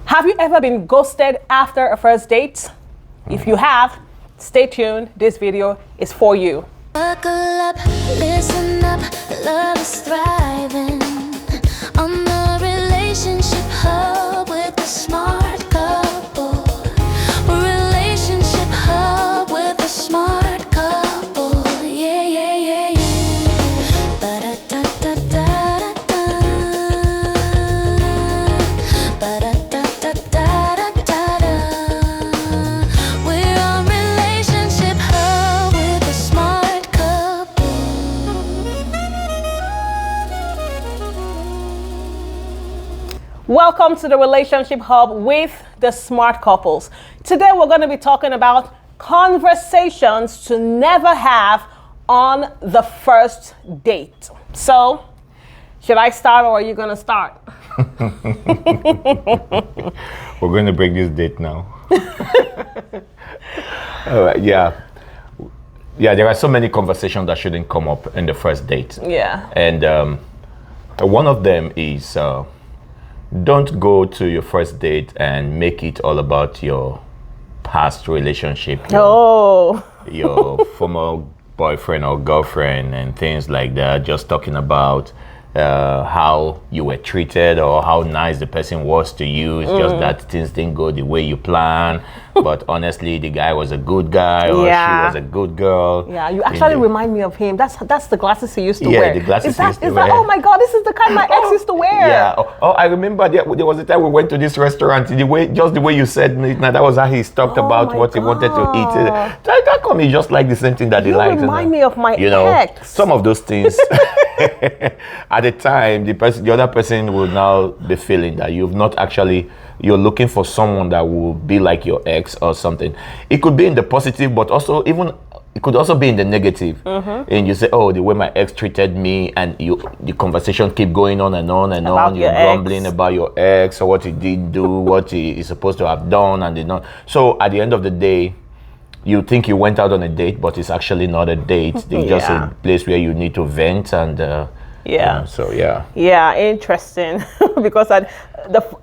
Have you ever been ghosted after a first date? If you have, stay tuned. This video is for you. Buckle up, listen up, love is thriving on the relationship hub with the smart couple. Relationship hub with the smart couple. Yeah, yeah, yeah, yeah. Ba-da-da-da-da-da-da. Ba-da-da-da-da-da-da. We're on relationship hub with the smart couple. Welcome to the Relationship Hub with the Smart Couples. Today we're going to be talking about conversations to never have on the first date. So, should I start or are you going to start? We're going to break this date now. All right, yeah, there are so many conversations that shouldn't come up in the first date. Yeah. And one of them is don't go to your first date and make it all about your past relationship, your former boyfriend or girlfriend and things like that. Just talking about how you were treated or how nice the person was to you. It's just that things didn't go the way you planned. But honestly, the guy was a good guy or she was a good girl. Yeah, you actually remind me of him. That's the glasses he used to wear. Yeah, the glasses he used to is wear. that, oh my God, this is the kind my ex used to wear. Yeah. Oh, I remember there was a time we went to this restaurant. The way you said it, now that was how he talked about what he wanted to eat. That come is just like the same thing that he liked. You remind me of my ex. Some of those things. At the time, the other person will now be feeling that you're looking for someone that will be like your ex or something. It could be in the positive, but also it could also be in the negative. And you say, oh, the way my ex treated me, and the conversation keep going on and on and on. You're grumbling about your ex or what he did do, what he is supposed to have done and did not. So at the end of the day, you think you went out on a date, but it's actually not a date. It's just a place where you need to vent and Yeah, interesting. Because a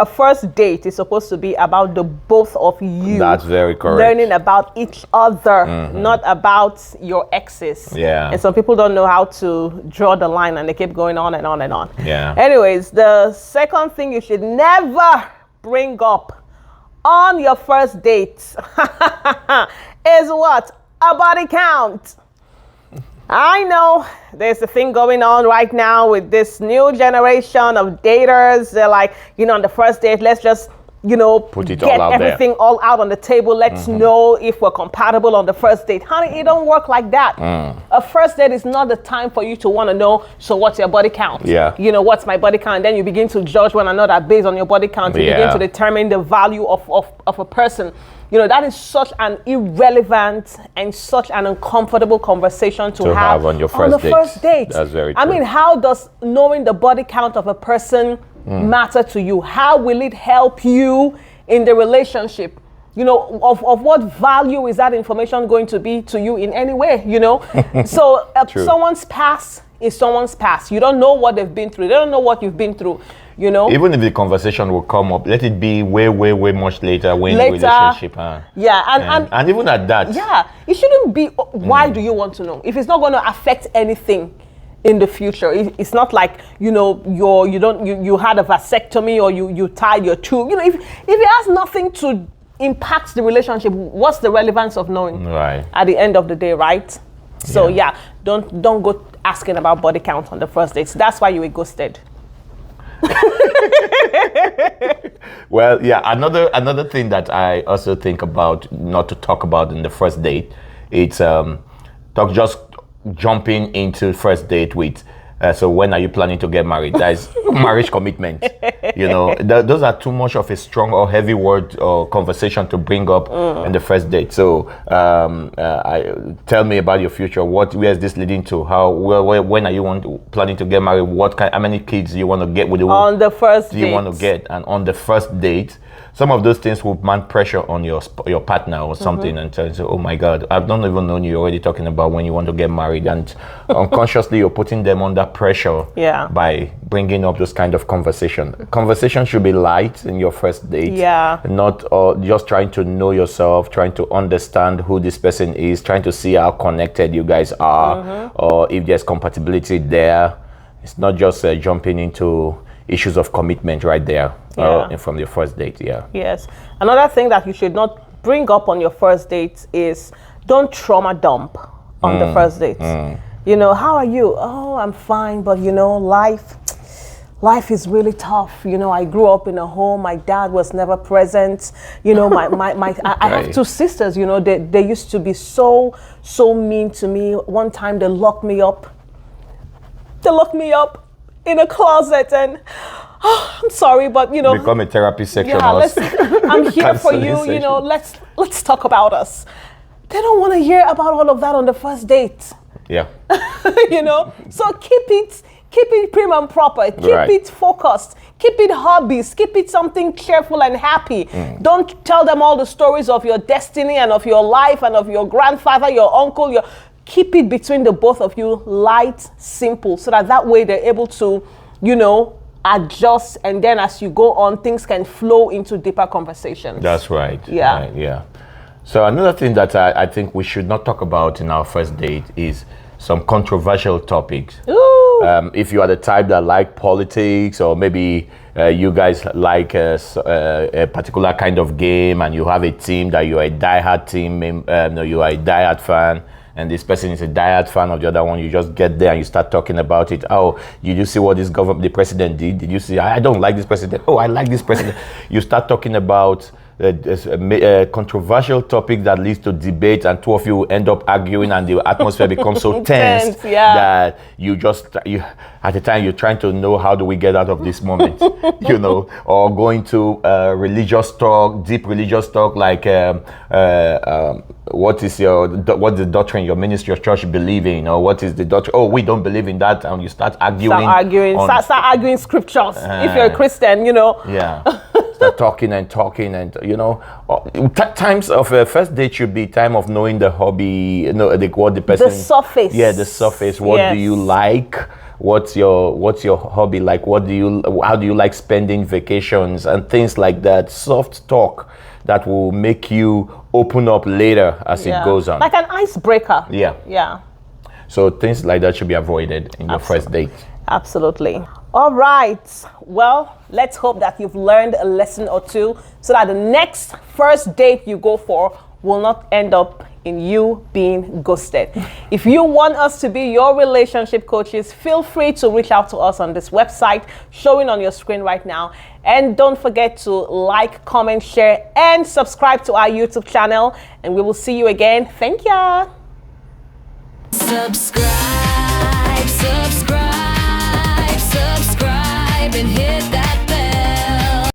first date is supposed to be about the both of you. That's very correct. Learning about each other, not about your exes. Yeah. And some people don't know how to draw the line and they keep going on and on and on. Yeah. Anyways, the second thing you should never bring up on your first date is what? A body count. I know there's a thing going on right now with this new generation of daters. They're like, on the first date, let's just, put it get all out everything there. all out on the table. Let's know if we're compatible on the first date. Honey, it don't work like that. A first date is not the time for you to want to know, so what's your body count? Yeah. What's my body count? Then you begin to judge one another based on your body count. You begin to determine the value of a person. That is such an irrelevant and such an uncomfortable conversation to have on your first date. First date. That's very true. I mean, how does knowing the body count of a person matter to you? How will it help you in the relationship? Of what value is that information going to be to you in any way, So someone's past is someone's past. You don't know what they've been through. They don't know what you've been through. Even if the conversation will come up, let it be way, way, way much later when the relationship. And even at that. Yeah, it shouldn't be. Why do you want to know? If it's not going to affect anything in the future, it's not like you had a vasectomy or you tied your tube. If it has nothing to impact the relationship, what's the relevance of knowing? Right. At the end of the day, right? So don't go asking about body count on the first date. That's why you were ghosted. Well, another thing that I also think about not to talk about in the first date, it's just jumping into first date with so when are you planning to get married? That's marriage commitment. Those are too much of a strong or heavy word or conversation to bring up in the first date. So tell me about your future. Where is this leading to? When are you planning to get married? How many kids do you want to get with on the first date? Do you want to get? And on the first date, some of those things will mount pressure on your partner or something, and say, oh my God, I've not even known you already talking about when you want to get married, and unconsciously you're putting them under under pressure Yeah. by bringing up this kind of conversation. Conversation should be light in your first date. Yeah. Not just trying to know yourself, trying to understand who this person is, trying to see how connected you guys are, or if there's compatibility there. It's not just jumping into issues of commitment right there from your first date. Yeah. Yes. Another thing that you should not bring up on your first date is don't trauma dump on the first date. You know, how are you? Oh, I'm fine, but you know, life is really tough. You know, I grew up in a home, my dad was never present. You know, I have two sisters, you know, they used to be so mean to me. One time they locked me up. They locked me up in a closet, and I'm sorry, but you know, Become a therapy section. yeah, I'm here for you. You know, let's talk about us. They don't want to hear about all of that on the first date. Yeah. You know, so keep it prim and proper. Keep Right. it focused. Keep it hobbies. Keep it something cheerful and happy. Don't tell them all the stories of your destiny and of your life and of your grandfather, your uncle. Keep it between the both of you, light, simple, so that way they're able to, you know, adjust, and then as you go on, things can flow into deeper conversations. That's right. Yeah. Right, yeah. So another thing that I think we should not talk about in our first date is some controversial topics. Ooh. If you are the type that like politics, or maybe you guys like a particular kind of game, and you have a team that you are a diehard team, you are a diehard fan, and this person is a diehard fan of the other one, you just get there and you start talking about it. Oh, did you see what the president did? Did you see? I don't like this president. Oh, I like this president. You start talking about a controversial topic that leads to debate, and two of you end up arguing, and the atmosphere becomes so tense that you at the time you're trying to know, how do we get out of this moment? You know, or going to religious talk, deep religious talk, like what is the doctrine your ministry or church believe in, or what is the doctrine? Oh, we don't believe in that, and you start arguing. Start arguing scriptures. If you're a Christian, you know. Yeah. Start talking, and you know, times of a first date should be time of knowing the hobby, you know, what the person. The surface. Yeah, the surface. What do you like? What's your hobby like? How do you like spending vacations and things like that? Soft talk that will make you open up later as it goes on. Like an icebreaker. Yeah. Yeah. So things like that should be avoided in your first date. Absolutely. All right. Well, let's hope that you've learned a lesson or two, so that the next first date you go for will not end up in you being ghosted. If you want us to be your relationship coaches, feel free to reach out to us on this website showing on your screen right now. And don't forget to like, comment, share, and subscribe to our YouTube channel. And we will see you again. Thank you. Subscribe and hit that